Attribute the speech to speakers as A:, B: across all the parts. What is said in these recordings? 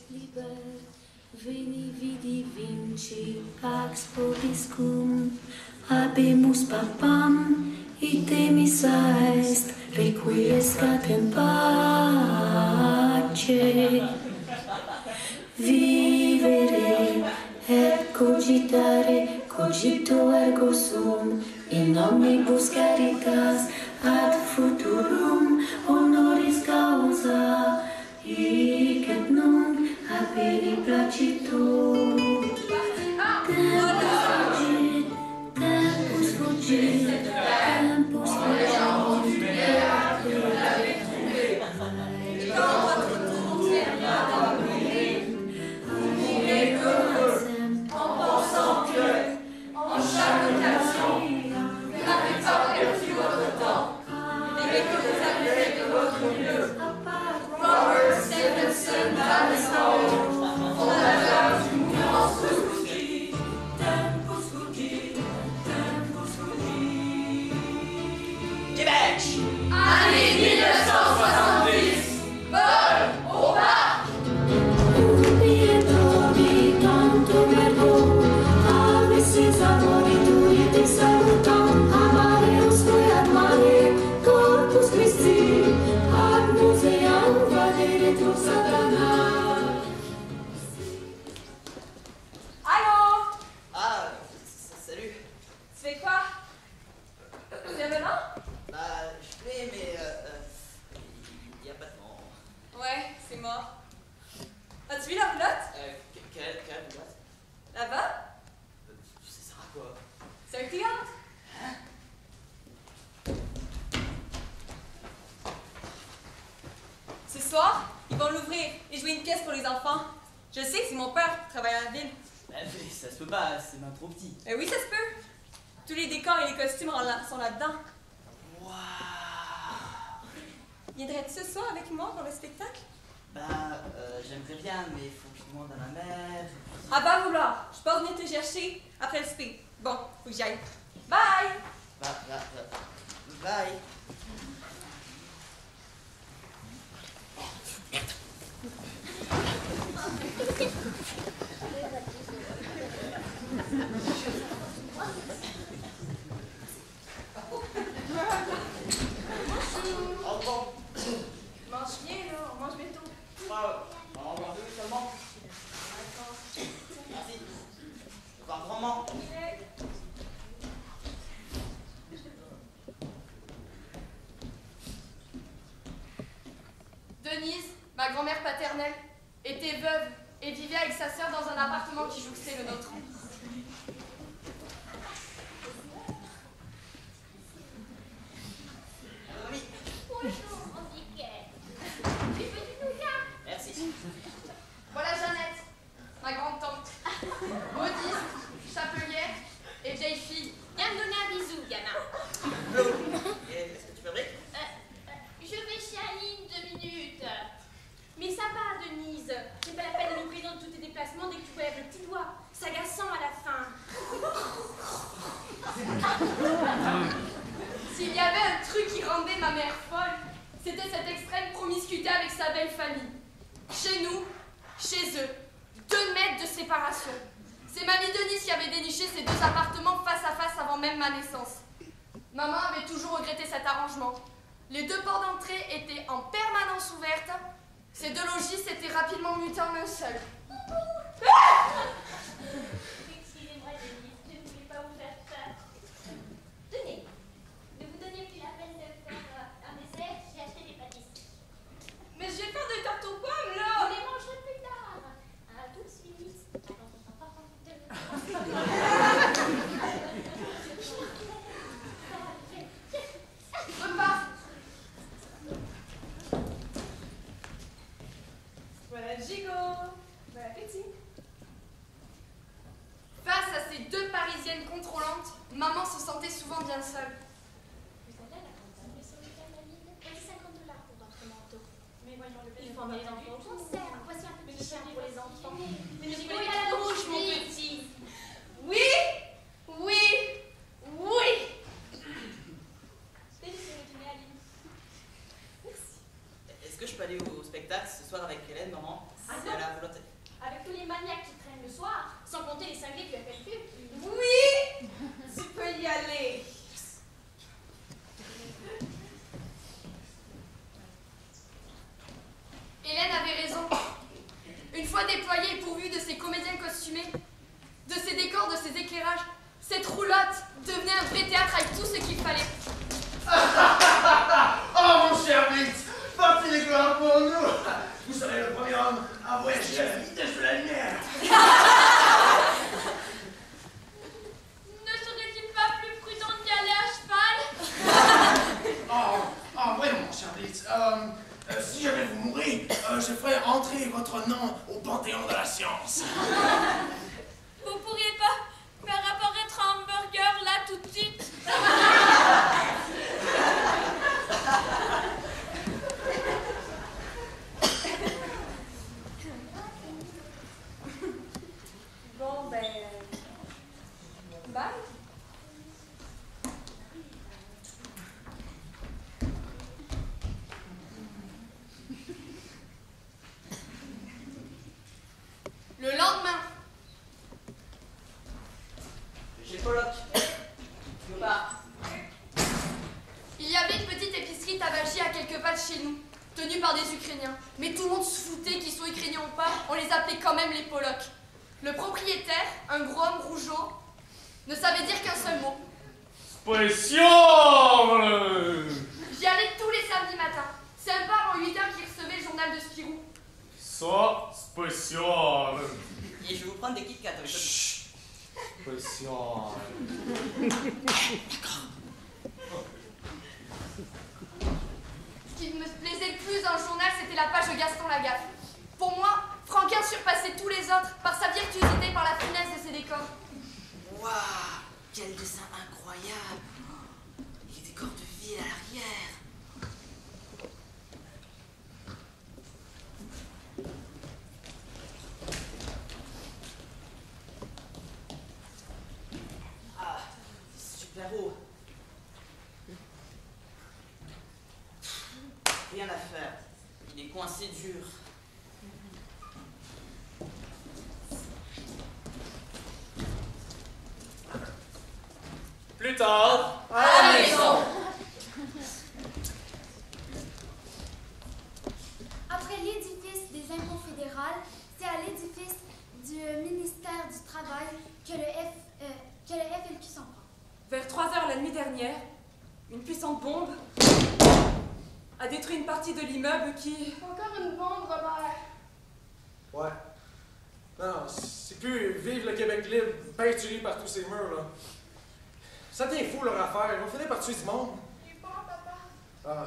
A: liber, veni vidi vinci, pax vobiscum, habemus papam, itemissa est, requiescat in pace. Vivere et cogitare, cogito ergo sum, in omnibus caritas ad futurum honoris causa, hic et nunc aperi placitur. Tempus fugit, tempus fugit, en pensant que, en chaque occasion, vous n'avez pas perdu votre temps, mais que vous avez fait de votre mieux. Robert Stevenson Palestine, fondateur du mouvement Fugit, Tempus Fugit, Tempus Fugit. Québec, année 1970, vol au bas. Salutam, amareus ad mare, corpus Christi, ad museam vadere tu satana.
B: Allô?
C: Ah, salut.
B: Tu fais quoi? C'est venant?
C: Bah, je plais, mais il y a pas de vent.
B: Ouais, c'est mort. As-tu vu la roulotte?
C: Quelle boîte?
B: Là-bas?
C: Ça sert à quoi?
B: C'est un théâtre.
C: Hein?
B: Ce soir, ils vont l'ouvrir et jouer une pièce pour les enfants. Je sais que c'est mon père qui travaille à la ville.
C: Mais ça se peut pas, c'est même trop petit.
B: Oui, ça se peut. Tous les décors et les costumes sont là-dedans.
C: Waouh!
B: Viendrais-tu ce soir avec moi pour le spectacle?
C: Bah, j'aimerais bien, mais il faut que je demande à ma mère.
B: À pas vouloir. Je peux venir te chercher après le spectacle. Bon, faut que j'aille. Bye!
C: Bye.
B: Mange bien, là. On mange bientôt.
C: On va en voir deux seulement. Merci. Pas vraiment.
D: Denise, ma grand-mère paternelle, était veuve et vivait avec sa sœur dans un appartement qui jouxtait le nôtre.
C: Oui.
E: Bonjour, Antiquette. Tu veux du nougat?
C: Merci.
D: Voilà Jeannette, ma grande-tante, modiste, chapelière et vieille fille.
E: Viens me donner un bisou, gamin.
C: Est-ce que tu fabriques?
E: Je vais chez Aline 2 minutes. Mais ça va, Denise. C'est pas la peine de nous présenter tous tes déplacements dès que tu lèves le petit doigt. S'agaçant à la fin.
D: S'il y avait un truc qui rendait ma mère folle, c'était cette extrême promiscuité avec sa belle famille. Chez nous, chez eux, 2 mètres de séparation. C'est mamie Denise qui avait déniché ces 2 appartements face à face avant même ma naissance. Maman avait toujours regretté cet arrangement. Les 2 portes d'entrée étaient en permanence ouvertes. Ces 2 logis s'étaient rapidement mutés en un seul.
E: Excusez-moi, Denise, je ne voulais pas vous faire peur. Tenez, ne vous donnez plus la peine de faire un dessert, j'ai acheté des pâtisseries.
D: Mais j'ai peur de tarte aux pommes,
E: Vous
D: là!
E: les mangerez plus tard. Tout de suite. Attends,
D: Repas.
B: Voilà le gigot. Bon appétit.
D: Face à ces 2 Parisiennes contrôlantes, maman se sentait souvent bien seule.
E: Vous avez la campagne, mais sur le cas de la mine, voici $50 pour votre manteau.
B: Mais voyons le
E: Il faut emmener les enfants au concert. Voici un petit chien pour les enfants.
D: Mais
E: Je
D: je
E: voulais
D: voulais
E: à la
D: la
E: bouche,
D: bouche,
E: mon
D: mon
E: petit.
D: Oui, oui, oui.
E: Délicieux, Aline.
C: Est-ce que je peux aller au spectacle ce soir avec Hélène, maman.
E: Ah
C: C'est
E: non.
C: à la volonté.
E: Avec tous les maniaques qui traînent le soir, sans compter les cinglés du FLQ.
B: Oui! Tu peux y aller.
D: Hélène avait raison. Une fois déployée et pourvue de ses comédiens costumés, de ses décors, de ses éclairages, cette roulotte devenait un vrai théâtre avec tout ce qu'il fallait.
F: Oh mon cher Blitz, parti les gloires pour nous. Vous serez le premier homme à voyager à la vitesse de la lumière.
E: Ne serait-il pas plus prudent d'y aller à cheval?
F: Oh, voyons mon cher Blitz, si jamais vous mourrez, je ferai entrer votre nom au panthéon de la science.
E: Vous pourriez pas faire apparaître un hamburger là tout de suite?
B: Bon, ben... Bye.
D: Le lendemain,
C: J'ai Pollock. Tu veux pas?
D: il y avait une petite épicerie tabagie à quelques pas de chez nous, tenue par des Ukrainiens. Mais tout le monde se foutait qu'ils soient Ukrainiens ou pas, on les appelait quand même les Pollock. Le propriétaire, un gros homme rougeau, ne savait dire qu'un seul mot.
G: Spécial!
D: J'y allais tous les samedis matins. C'est un par en 8 heures qui recevait le journal de Spirou.
G: Ça, spécial!
C: Et je vais vous prendre des Kit Kat avec ça.
G: Spécial.
D: Ce qui me plaisait le plus dans le journal, c'était la page de Gaston Lagaffe. Pour moi, Franquin surpassait tous les autres par sa virtuosité, par la finesse de ses décors.
C: Waouh! Quel dessin incroyable! Les décors de ville à l'arrière. Ah, c'est super beau. Rien à faire. Il est coincé dur.
G: Plus tard,
D: À la maison.
H: Après l'édifice des impôts fédérales, c'est à l'édifice du ministère du Travail que le FLQ s'en prend.
B: Vers 3 heures la nuit dernière, une puissante bombe a détruit une partie de l'immeuble qui...
D: Encore une bombe, Robert.
I: Ouais. Non, c'est plus vive le Québec libre, peinturé par tous ces murs, là. Ça devient fou leur affaire, ils vont finir par tuer du monde.
D: Il est bon, papa.
I: Ah.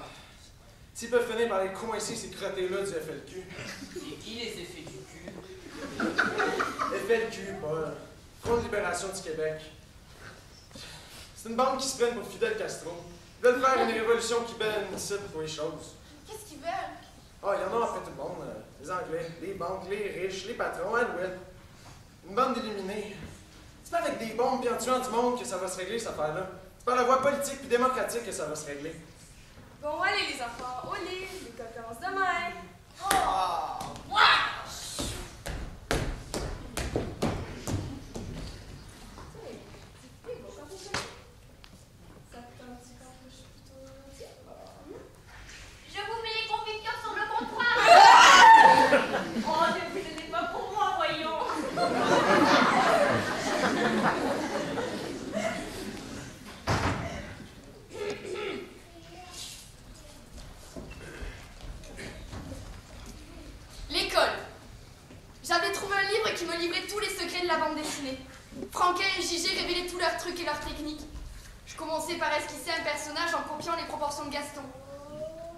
I: S'ils peuvent finir par les coincer, ces crottés-là du FLQ.
C: Et qui les effets du cul?
I: FLQ, Paul. Front de libération du Québec. C'est une bande qui se prenne pour Fidel Castro. Ils veulent faire une révolution qui benne ici pour les choses.
D: Qu'est-ce qu'ils veulent?
I: Ah, il y en a après tout le monde. Les Anglais, les banques, les riches, les patrons, Alouette. Une bande d'éliminés. C'est pas avec des bombes et en tuant du monde que ça va se régler, cette affaire-là. C'est par la voie politique et démocratique que ça va se régler.
B: Bon, allez les enfants, au lit, l'école commence demain.
C: Oh!
E: Je vous mets les confitures sur le comptoir. Oh, ne vous donnez pas pour moi, voyons.
D: L'école. J'avais trouvé un livre qui me livrait tous les secrets de la bande dessinée. Franquin et Gigé révélaient tous leurs trucs et leurs techniques. Je commençais par esquisser un personnage en copiant les proportions de Gaston.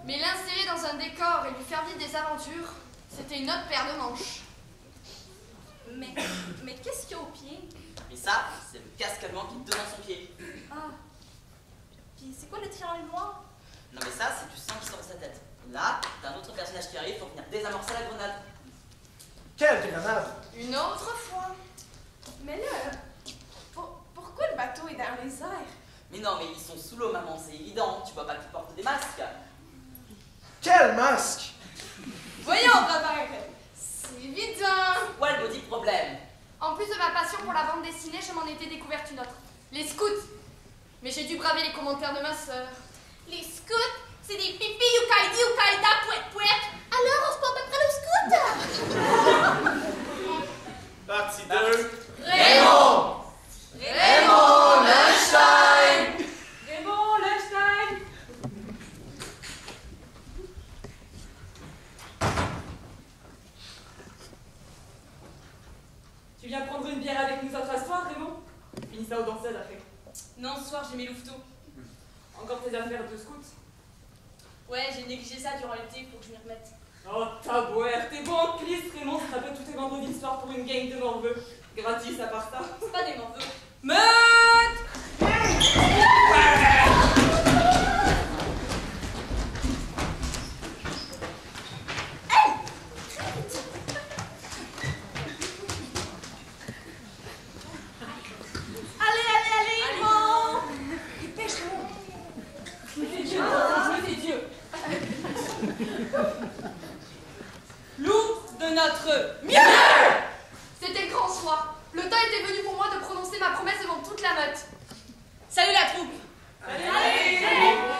D: Mais l'insérer dans un décor et lui faire vivre des aventures, c'était une autre paire de manches.
B: Mais qu'est-ce qu'il y a au pied?
C: Et ça, c'est le casque allemand qui te donne dans son pied.
B: Ah. Puis c'est quoi le triangle noir?
C: Non mais ça, c'est du sang qui sort de sa tête. Et là, t'as un autre personnage qui arrive pour venir désamorcer la grenade.
I: Quelle grenade!
D: Une autre fois.
B: Mais là, pourquoi le bateau est dans les airs?
C: Mais non, mais ils sont sous l'eau, maman, c'est évident. Tu vois pas qu'ils portent des masques.
I: Quel masque!
D: pour la bande dessinée, je m'en étais découverte une autre. Les scouts. Mais j'ai dû braver les commentaires de ma sœur.
E: Les scouts, c'est des pipi ukaida, pouet pouet. Alors, on se porte après le scout?
G: Partie 2.
C: Raymond! Raymond Lunchstein!
B: Raymond Lunchstein! Tu viens prendre une bière avec nous autres ce soir, Raymond? Finis ça aux danseuses après. Non, ce soir j'ai mes louveteaux. Encore tes affaires de scout? Ouais, j'ai négligé ça durant l'été, faut que je m'y remette. Oh, tabouère, t'es bon en clisse, Raymond, ça rappelle tous tes vendredis soirs pour une gang de morveux. Gratis à part ça. C'est pas des morveux. Meute!
E: Allez, Raymond! Dépêche, Raymond!
B: Je me fais Dieu. L'ours de notre mieux!
D: C'était le grand soir. Le temps était venu pour moi de prononcer ma promesse devant toute la meute.
B: Salut la troupe!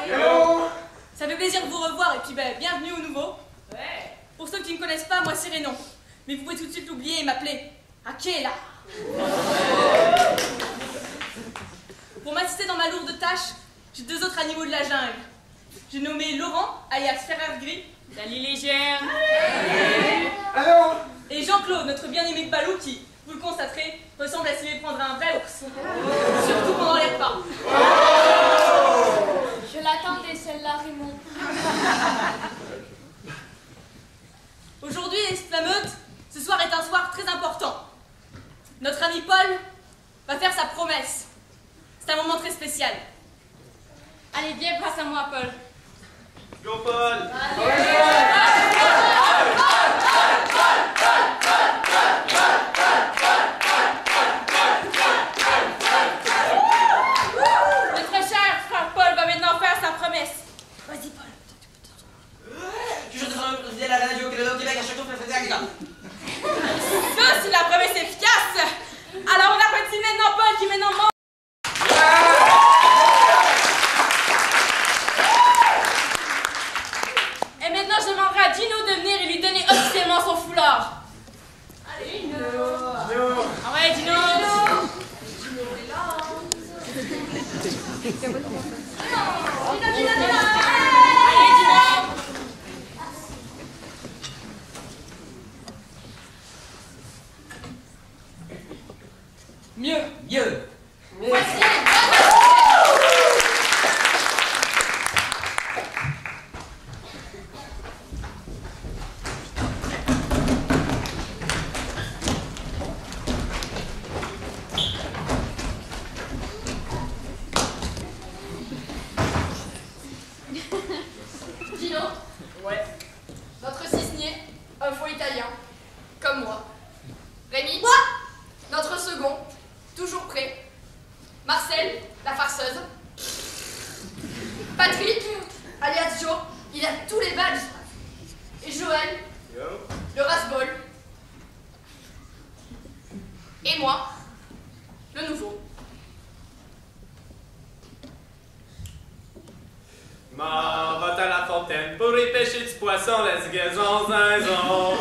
I: Hello!
B: Ça fait plaisir de vous revoir et puis bienvenue aux nouveaux. Ouais. Pour ceux qui ne me connaissent pas, moi c'est Rénon. Mais vous pouvez tout de suite oublier et m'appeler Akela. Pour m'assister dans ma lourde tâche, j'ai 2 autres animaux de la jungle. J'ai nommé Laurent, alias Ferrer Gris. Salut légère.
I: Allô?
B: Et Jean-Claude, notre bien-aimé Balou qui, vous le constaterez, ressemble à s'y méprendre à un vrai ours. Surtout pendant les repas.
H: Je l'attendais, celle-là, Raymond.
B: Aujourd'hui, la meute, ce soir est un soir très important. Notre ami Paul va faire sa promesse. C'est un moment très spécial. Allez, viens, passe à moi, Paul.
G: Go, Paul!
B: Notre cher frère Paul va maintenant faire sa promesse. Vas-y, Paul.
C: Que je devrais représenter la radio au Québec à chaque fois que je fais ça.
B: Ça, c'est la promesse efficace. Alors, on applaudit maintenant Paul qui maintenant mange. Et maintenant, je demanderai à Gino de venir et lui donner officiellement son foulard. Allez, Gino. Ah ouais, Gino. Allez, Gino. Mieux.
C: Mieux!
D: Voici Gino.
B: Ouais.
D: Notre cisnier, un faux italien, comme moi. Rémi, notre second, toujours prêt. Marcel, la farceuse. Patrick, alias Joe, il a tous les badges. Et Joël, le ras-bol. Et moi, le nouveau.
G: M'en va à la fontaine pour y pêcher du poisson, la zigazon zinzon.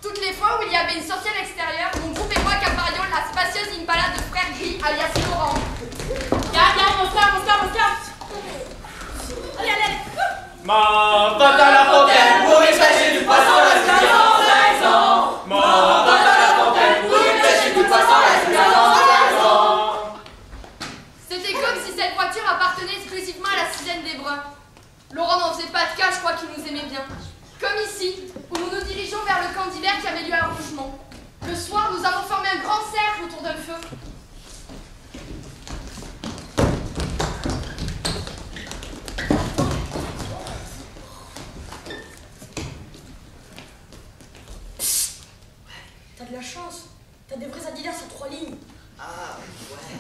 D: Toutes les fois où il y avait une sortie à l'extérieur, mon groupe et moi caparions la spacieuse Impala de frère Gris, alias Laurent.
B: Regarde, mon scar. Allez, allez.
G: M'en va à la fontaine pour y pêcher du poisson, la zigazon zinzon. M'en va à la fontaine pour y pêcher du poisson, la zigazon zinzon.
D: C'était comme si cette voiture appartenait exclusivement à la Sixième des Bruns. Laurent n'en faisait pas de cas, je crois qu'il nous aimait bien. Comme ici, où nous nous dirigeons vers le camp d'hiver qui avait lieu à Rougemont. Le soir, nous avons formé un grand cercle autour d'un feu.
J: T'as de la chance. T'as des vrais Adidas à 3 lignes.
C: Ah, ouais.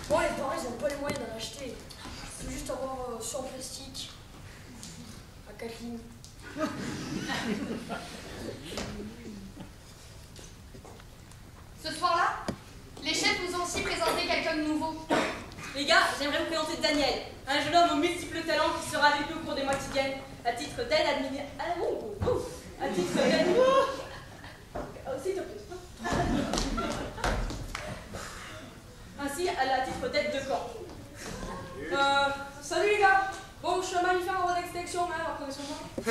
J: Bon, les parents, ils ont pas les moyens d'en acheter. Il faut juste avoir ceux en plastique. À 4 lignes.
D: Ce soir-là, les chefs nous ont aussi présenté quelqu'un de nouveau.
B: Les gars, j'aimerais vous présenter Daniel, un jeune homme aux multiples talents qui sera avec nous au cours des mois qui viennent, à titre d'aide à titre d'aide... S'il te plaît. Ainsi, à titre d'aide de camp.
D: Salut les gars. Bon, je suis un mammifère en voie d'extinction, mais alors connaissons-moi. Ok.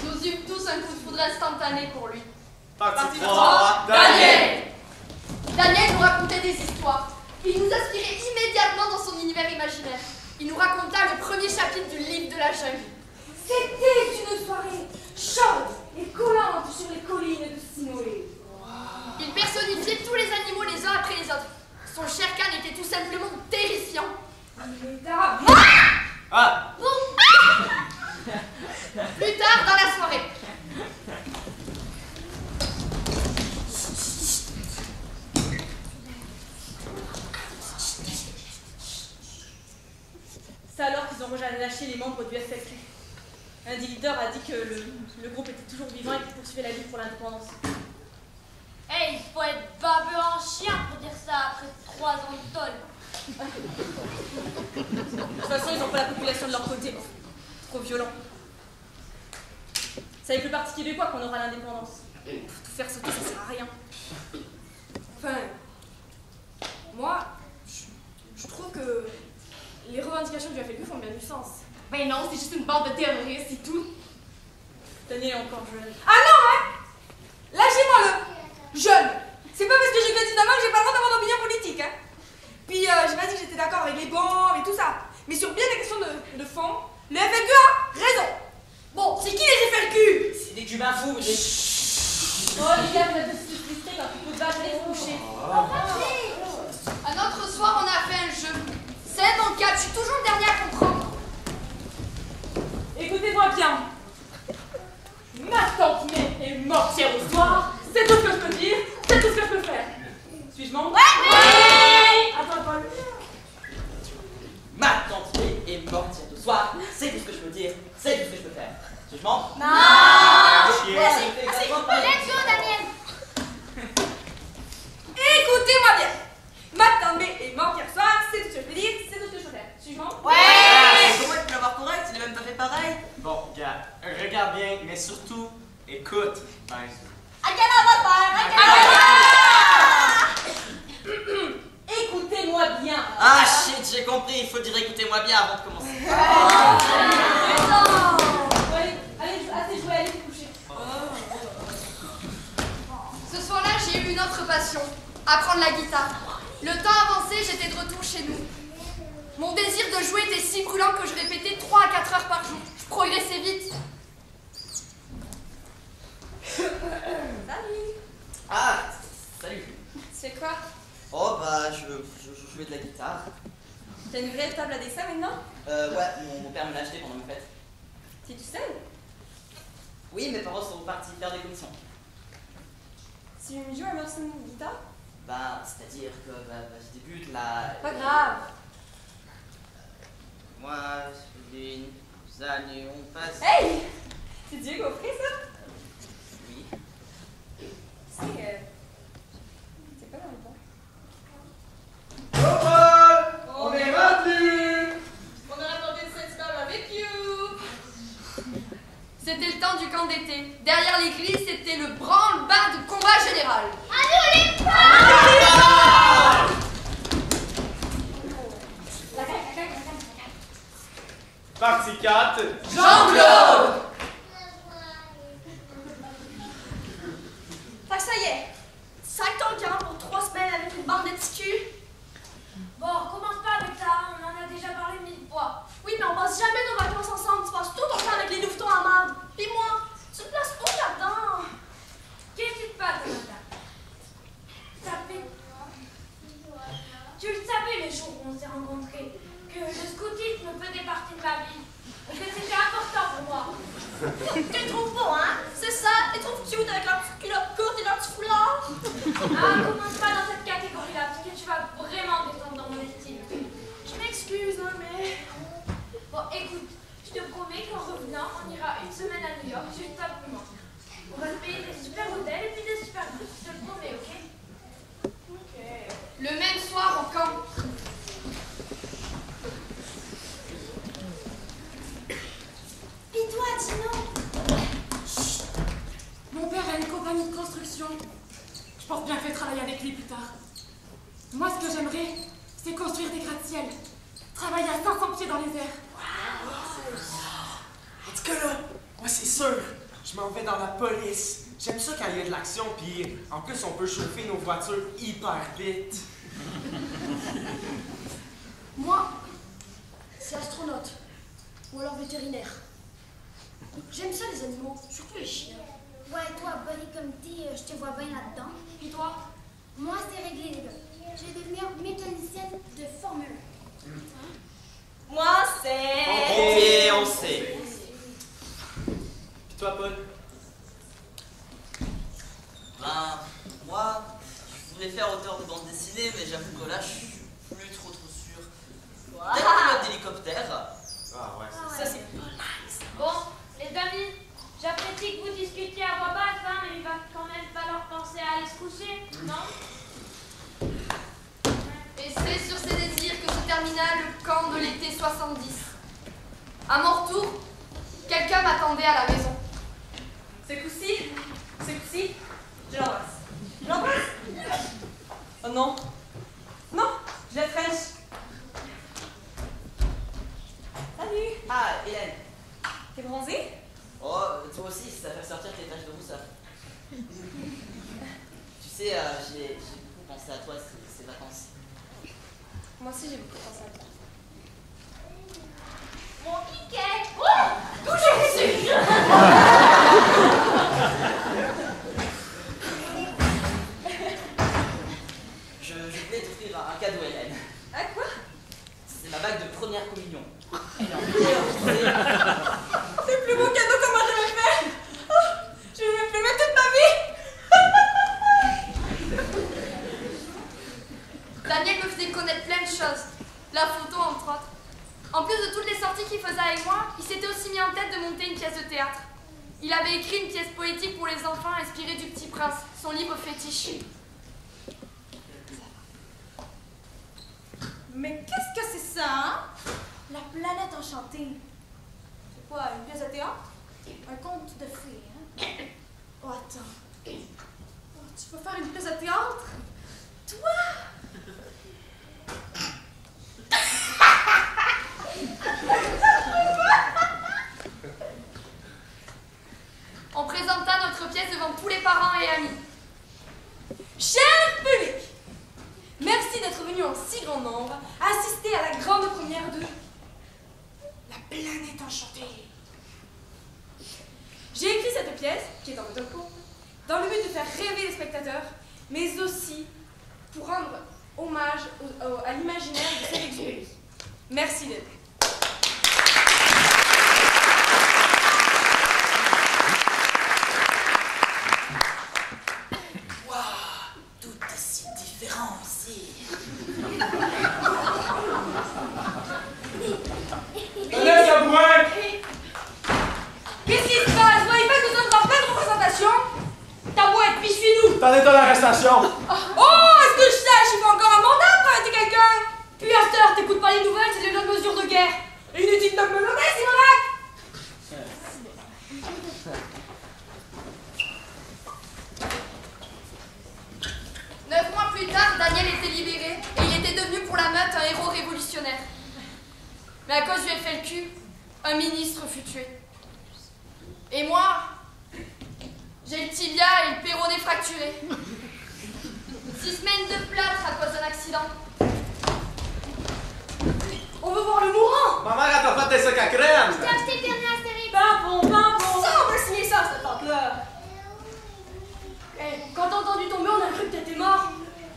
D: Nous eûmes tous un coup de foudre instantané pour lui.
G: Partie
D: 3, Daniel. Daniel nous racontait des histoires. Il nous inspirait immédiatement dans son univers imaginaire. Il nous raconta le premier chapitre du livre de la jungle.
J: C'était une soirée chaude et collante sur les collines de Sinoé.
D: Il personnifiait tous les animaux les uns après les autres. Son Sherkan était tout simplement terrifiant.
G: Ah!
D: Plus tard dans la soirée.
B: C'est alors qu'ils ont relâché les membres du FFU. Un des leaders a dit que le groupe était toujours vivant et qu'il poursuivait la lutte pour l'indépendance.
H: Hey, il faut être baveux en chien pour dire ça après 3 ans de tôle.
B: De toute façon, ils n'ont pas la population de leur côté. Trop violent. C'est avec le Parti québécois qu'on aura l'indépendance. Tout faire sauter, ça sert à rien.
D: Enfin, moi, je trouve que les revendications du FLQ font bien du sens. Mais non, c'est juste une bande de terroristes, c'est tout.
B: Daniel est encore jeune.
D: Ah non, hein! Lâchez-moi le jeune. C'est pas parce que j'ai que 19 ans que j'ai pas le droit d'avoir d'opinion politique, hein. Puis j'ai pas dit que j'étais d'accord avec les bombes et tout ça. Mais sur bien des questions de fond, le FLQ a raison. Bon, c'est qui les FLQ?
C: C'est des cubains fous, des...
B: Oh, les gars, vous êtes aussi frustrés quand il faut battre les coucher.
D: Un autre soir, on a fait un jeu. C'est mon cas, je suis toujours le dernier à comprendre.
B: Écoutez-moi bien. Ma tante May est morte hier au soir. C'est tout ce que je peux dire. C'est tout ce que je peux faire. Suis-je membre?
D: Ouais!
B: Attends, Paul.
C: Ma tante May est morte hier ce soir. C'est tout ce que je peux dire. C'est tout ce que je peux faire. Suis-je membre?
H: Non!
D: Let's go, Daniel! Écoutez-moi bien. Ma tante May est morte hier soir. C'est tout ce que je peux dire. C'est tout ce que je peux faire. Suis-je membre?
C: Comment tu peux l'avoir correct? Il est même pas fait pareil.
G: Bon, gars, regarde bien, mais surtout, écoute. Ben,
B: Écoutez-moi bien.
C: Ah shit, j'ai compris. Il faut dire écoutez-moi bien avant de commencer.
B: Allez, assez joué, allez vous coucher.
D: Ce soir-là, j'ai eu une autre passion, apprendre la guitare. Le temps avancé, j'étais de retour chez nous. Mon désir de jouer était si brûlant que je répétais 3 à 4 heures par jour. Je progressais vite.
B: Salut.
C: Ah, salut.
B: C'est quoi?
C: Oh bah, je jouais de la guitare.
B: T'as une vraie table à dessin maintenant?
C: Ouais, mon père me l'a acheté pendant mes fêtes.
B: T'es tout seul?
C: Oui, mes parents sont partis faire des commissions.
B: Tu me joues un morceau de guitare?
C: Bah, c'est-à-dire que je débute là.
B: Pas grave.
C: Moi, les années ont passé.
B: Hey! C'est Dieu Gaufré, ça?
C: Oui.
B: C'est pas dans le bon.
I: On est revenu!
B: On a rapporté une scène avec you!
D: C'était le temps du camp d'été. Derrière l'église, c'était le branle-bas de combat général.
G: Partie 4.
D: Jean-Claude! Fait que ça y est, 5 ans de camp pour 3 semaines avec une bande de petits culs.
H: Bon, commence pas avec ça, on en a déjà parlé 1000 fois.
D: Oui, mais on passe jamais nos vacances ensemble. Tu passes tout ton temps avec les louvetons à marde. Puis moi, tu te places où là-dedans?
H: Qu'est-ce qui te passe, Jonathan? Tapé. Tu le savais le jour où on s'est rencontrés, que le scoutisme faisait partie de ma vie, et que c'était important pour moi.
D: Tu le trouves beau, hein? C'est ça, tu trouves cute avec leur petite culotte courte et leur petit foulard.
H: Ah, commence pas dans cette catégorie-là, parce que tu vas vraiment descendre dans mon estime.
D: Je m'excuse, hein, mais...
H: Bon, écoute, je te promets qu'en revenant, on ira
J: pense bien que je vais travailler avec lui plus tard. Moi, ce que j'aimerais, c'est construire des gratte-ciel. Travailler à 500 pieds dans les airs.
I: En tout cas, là, moi, c'est sûr, je m'en vais dans la police. J'aime ça quand il y a de l'action, puis en plus, on peut chauffer nos voitures hyper vite.
K: Moi, c'est astronaute. Ou alors vétérinaire. J'aime ça, les animaux, surtout les chiens.
L: Ouais, toi, Body Committee, je te vois bien là-dedans.
K: Et toi?
L: Moi, c'est réglé, les gars. Je vais devenir mécanicienne de Formule 1.
B: Moi, c'est...
G: Ok, on sait. Puis toi, Paul?
C: Ben, moi, je voulais faire auteur de bande dessinée, mais j'avoue que là, je suis plus trop sûr. Peut-être pilote d'hélicoptère.
I: Ah ouais.
B: Ça, c'est pas nice.
H: Bon, les amis, j'apprécie que vous discutiez à voix basse, hein, mais il va quand même falloir penser à aller se coucher, non?
D: Et c'est sur ces désirs que se termina le camp de l'été 70. À mon retour, quelqu'un m'attendait à la maison.
B: C'est Coussi? C'est Coussi? Je l'embrasse. Je l'embrasse? Oh non. Non, je la fraîche. Salut.
C: Ah, Hélène.
B: T'es bronzée?
C: Oh, toi aussi, ça fait sortir tes taches de rousseur. Tu sais, j'ai beaucoup pensé à toi ces vacances.
D: Moi aussi, j'ai beaucoup pensé à toi.
H: Mon piquet! Oh! Toujours dessus!
C: Je voulais t'offrir un cadeau, Hélène.
B: À quoi?
C: C'est ma bague de première communion. Elle est en meilleure, tu sais.
B: C'est le plus beau cadeau que moi j'avais fait! Oh, je vais me filmer toute ma vie!
D: Daniel me faisait connaître plein de choses. La photo, entre autres. En plus de toutes les sorties qu'il faisait avec moi, il s'était aussi mis en tête de monter une pièce de théâtre. Il avait écrit une pièce poétique pour les enfants inspirée du Petit Prince, son livre fétiche.
B: Mais qu'est-ce que c'est ça, hein?
K: La planète enchantée.
B: C'est quoi, une pièce de théâtre?
K: Un conte de fées, hein? Oh, attends.
B: Oh, tu peux faire une pièce de théâtre? Toi?
D: On présenta notre pièce devant tous les parents et amis.
J: Cher public, merci d'être venu en si grand nombre assister à la grande première de La planète enchantée. J'ai écrit cette pièce, qui est en autocours, dans le but de faire rêver les spectateurs, mais aussi pour rendre hommage à l'imaginaire de Saint-Exupéry. Merci d'être.
C: Waouh, tout est si différent ici.
G: Allez, Sabouin!
J: Qu'est-ce qui se passe? Vous voyez pas que nous sommes en pleine représentation? Ta boîte, puis suis-nous!
G: T'en es à l'arrestation!
J: Oh, est-ce que je sache, il faut encore un mandat pour arrêter quelqu'un? Puis à cette heure, t'écoutes pas les nouvelles, c'est les nouvelles mesures de guerre. Inutile de me nommer, Simonac!
D: 9 mois plus tard, Daniel était libéré et il était devenu pour la meute un héros révolutionnaire. Mais à cause du FLQ, un ministre fut tué. Et moi, j'ai le tibia et le péroné fracturé. 6 semaines de plâtre à cause d'un accident.
J: On veut voir le mourant!
G: Ma mère, elle t'a fait des sacs à crème!
L: J'ai acheté le dernier Astérix.
J: Pimpon! Ça, on veut signer ça, cette tente-là! Quand t'as entendu tomber, on a cru que t'étais mort.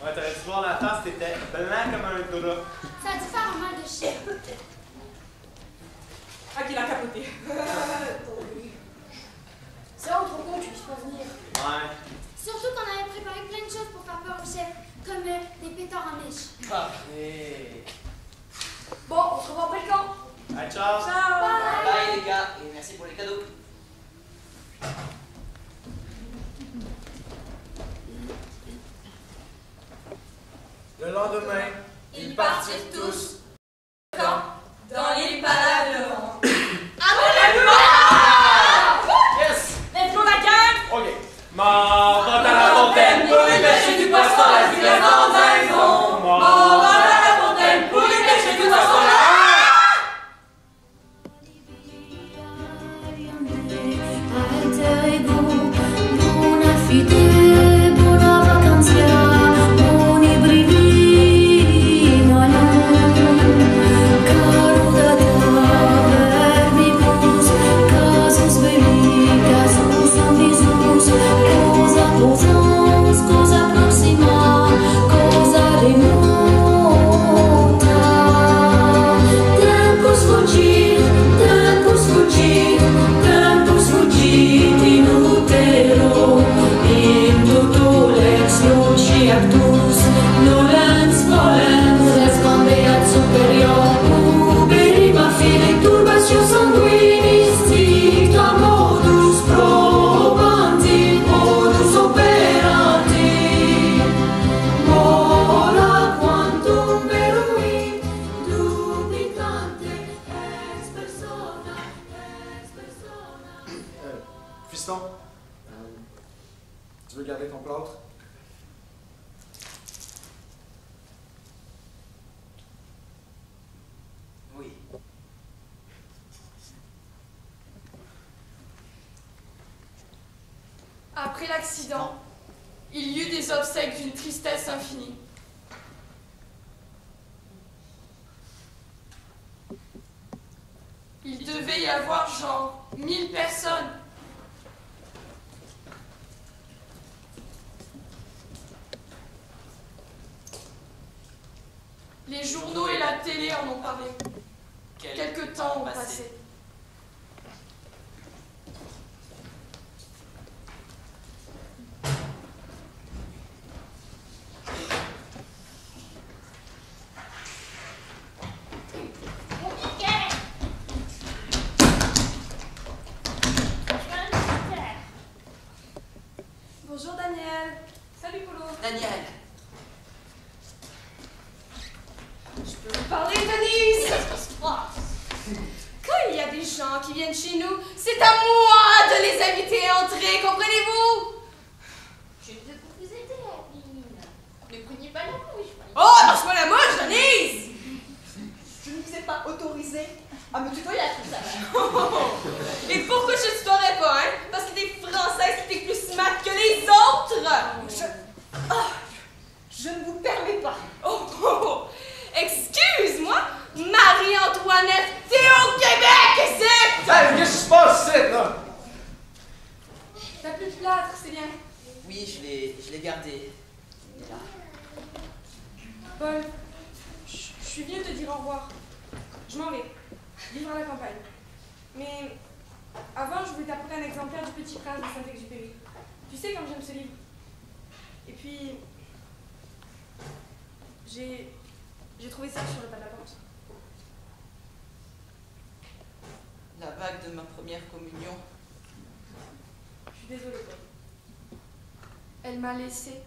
G: Ouais, t'aurais dû voir la face, t'étais blanc comme un drap.
L: Ça a dû faire un mal de chien.
B: Ah, qu'il a capoté.
K: C'est vraiment trop con que tu puisses pas venir.
G: Ouais.
L: Surtout qu'on avait préparé plein de choses pour faire peur au chef, comme des pétards en neige.
C: Parfait.
K: Bon, on se revoit après le camp.
G: Allez, ciao!
C: Bye les gars, et merci pour les cadeaux.
I: Le lendemain,
B: Ils partirent tous dans les balades.
G: Yes!
B: Lève-nous la gueule!
G: Ok. M'en va à la fontaine pour y pêcher
I: Fiston, tu veux garder ton plâtre?
C: Oui.
D: Après l'accident, il y eut des obsèques d'une tristesse infinie. Il devait y avoir genre 1000 personnes. Les journaux et la télé en ont parlé. Quelques temps ont passé.
J: Bonjour Daniel. Salut Polo.
C: Daniel.
D: Je peux vous parler, Denise? Quand il y a des gens qui viennent chez nous, c'est à moi de les inviter à entrer, comprenez-vous?
E: Je ne veux pas vous aider, Aline. Ne prenez pas la mouche.
D: Oh, lâche-moi la mouche, Denise!
M: Je ne vous ai pas autorisé à me tutoyer à tout ça.
D: Et pourquoi je ne tutoierais pas, hein? Parce que t'es française et t'es plus smart que les autres!
M: Je ne vous permets pas.
D: Oh! Excuse-moi, Marie-Antoinette, t'es au Québec, ici!
I: Hey, qu'est-ce qui se passe ici, là?
J: T'as plus de plâtre, c'est bien.
C: Oui, je l'ai gardé. Il est là.
J: Paul, je suis venue te dire au revoir. Je m'en vais, vivre à la campagne. Mais avant, je voulais t'apporter un exemplaire du Petit Prince de Saint-Exupéry. Tu sais comme j'aime ce livre. Et puis, j'ai trouvé ça sur le pas de la porte.
C: La vague de ma première communion.
J: Je suis désolée, Paul.
D: Elle m'a laissé.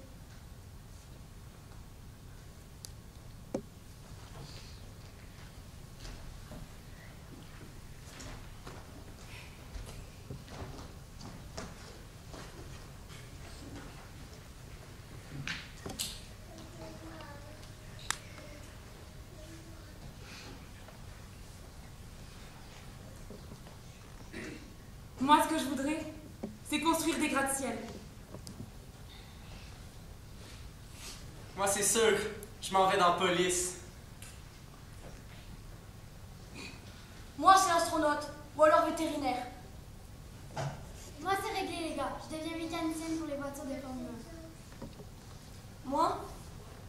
J: Moi, ce que je voudrais, c'est construire des gratte-ciel.
G: Moi, c'est sûr, je m'en vais dans la police.
K: Moi, c'est astronaute, ou alors vétérinaire.
L: Moi, c'est réglé, les gars. Je deviens mécanicienne pour les voitures de Formule 1.
K: Moi,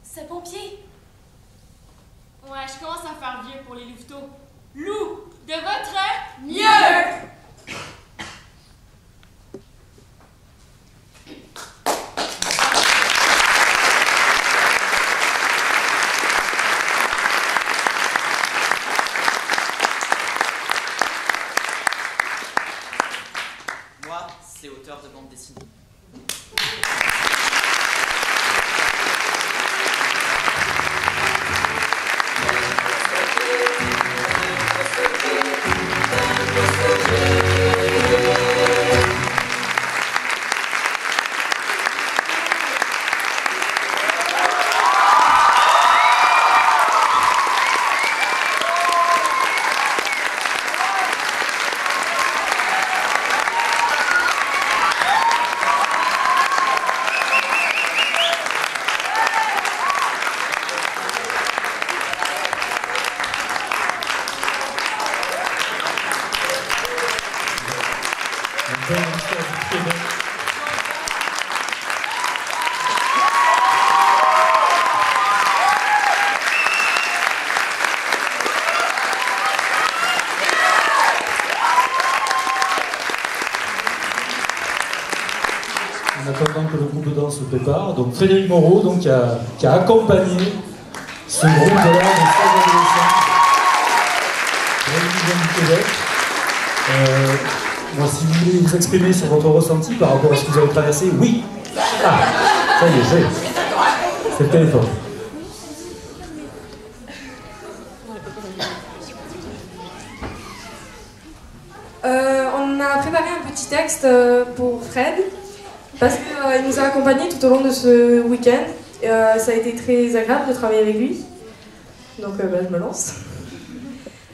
K: c'est pompier.
E: Ouais, je commence à faire vieux pour les louveteaux. Loup, de votre
D: Mieux!
C: Moi, c'est auteur de bande dessinée.
N: En attendant que le groupe de danse se prépare, donc Frédéric Moreau donc, qui a accompagné ce groupe de l'art des 16 adolescents du Québec. Moi, si vous voulez vous exprimer sur votre ressenti par rapport à ce que vous avez traversé, oui. Ah, ça y est, c'est le téléphone.
J: on a préparé un petit texte pour Fred, parce qu'il nous a accompagnés tout au long de ce week-end. Ça a été très agréable de travailler avec lui. Donc je me lance.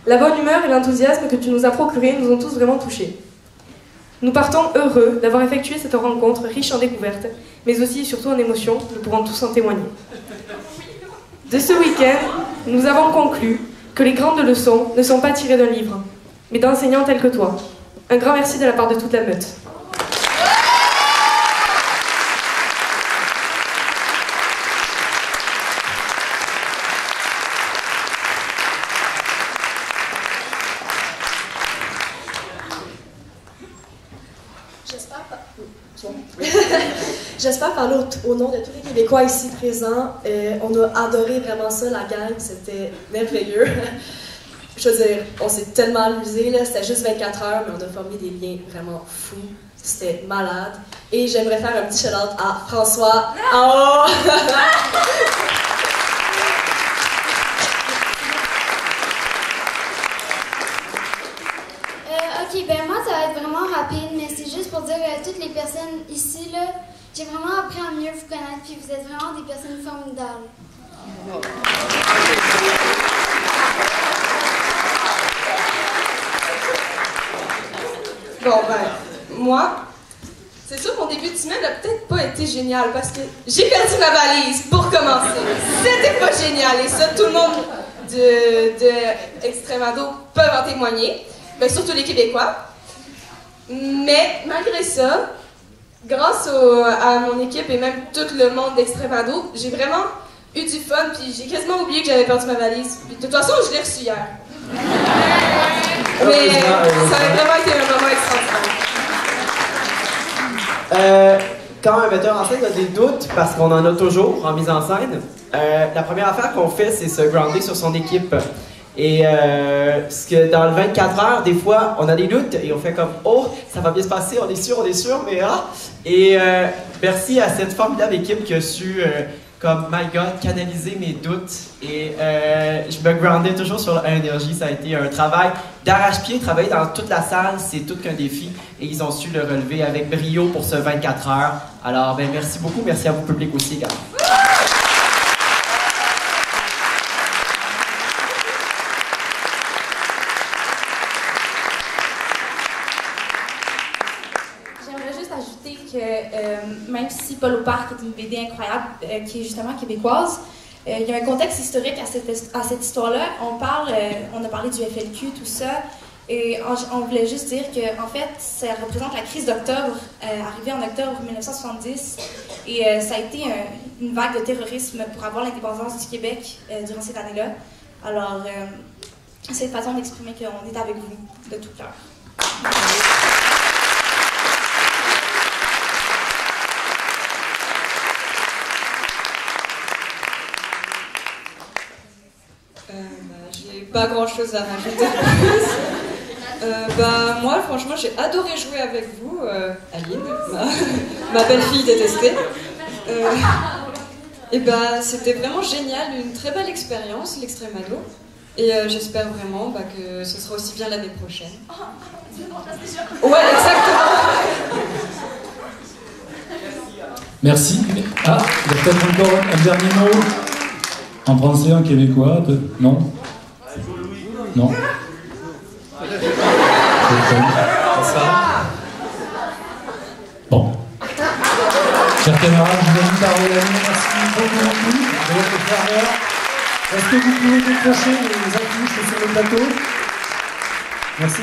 J: La bonne humeur et l'enthousiasme que tu nous as procurés nous ont tous vraiment touchés. Nous partons heureux d'avoir effectué cette rencontre riche en découvertes, mais aussi et surtout en émotions, nous pourrons tous en témoigner. De ce week-end, nous avons conclu que les grandes leçons ne sont pas tirées d'un livre, mais d'enseignants tels que toi. Un grand merci de la part de toute la meute.
K: J'espère parler au nom de tous les Québécois ici présents. On a adoré vraiment ça, la gang, c'était merveilleux. Je veux dire, on s'est tellement amusé, c'était juste 24 heures, mais on a formé des liens vraiment fous. C'était malade. Et j'aimerais faire un petit shout-out à François en haut.
L: Ok, ben moi, ça va être vraiment rapide, mais c'est juste pour dire à toutes les personnes ici, là, j'ai vraiment appris à mieux vous connaître, puis vous êtes vraiment des personnes formidables.
O: Bon, ben, moi, c'est sûr que mon début de semaine n'a peut-être pas été génial, parce que j'ai perdu ma valise, pour commencer. C'était pas génial, et ça, tout le monde de Extremado peut en témoigner. Ben, surtout les Québécois. Mais malgré ça, grâce à mon équipe et même tout le monde d'Extremado, j'ai vraiment eu du fun, puis j'ai quasiment oublié que j'avais perdu ma valise. Puis, de toute façon, je l'ai reçue hier. Mais ça a vraiment été un moment extraordinaire.
P: Quand un metteur en scène a des doutes, parce qu'on en a toujours en mise en scène, la première affaire qu'on fait, c'est se grounder sur son équipe. Et parce que dans le 24 heures, des fois, on a des doutes et on fait comme « Oh, ça va bien se passer, on est sûr, mais ah! » Et merci à cette formidable équipe qui a su, comme « My God », canaliser mes doutes. Et je me groundais toujours sur l'énergie. Ça a été un travail d'arrache-pied. Travailler dans toute la salle, c'est tout qu'un défi. Et ils ont su le relever avec brio pour ce 24 heures. Alors, ben, merci beaucoup. Merci à vous, public aussi, également.
Q: Même si Paul au Parc est une BD incroyable, qui est justement québécoise, il y a un contexte historique à cette histoire-là. On a parlé du FLQ, tout ça, et on voulait juste dire que, en fait, ça représente la crise d'octobre, arrivée en octobre 1970, et ça a été une vague de terrorisme pour avoir l'indépendance du Québec durant cette année-là. Alors, c'est une façon d'exprimer qu'on est avec vous de tout cœur.
O: J'ai pas grand chose à rajouter. Moi, franchement, j'ai adoré jouer avec vous, Aline, ma belle-fille détestée. C'était vraiment génial, une très belle expérience, l'Extremado. Et j'espère vraiment que ce sera aussi bien l'année prochaine. Ouais, exactement.
N: Merci. Ah, il y a peut-être encore un dernier mot. En français, en québécois, non? Non. Bon. Chers camarades, je vous invite à regarder. Merci beaucoup de votre ferveur. Est-ce que vous pouvez décrocher les affiches sur le plateau? Merci.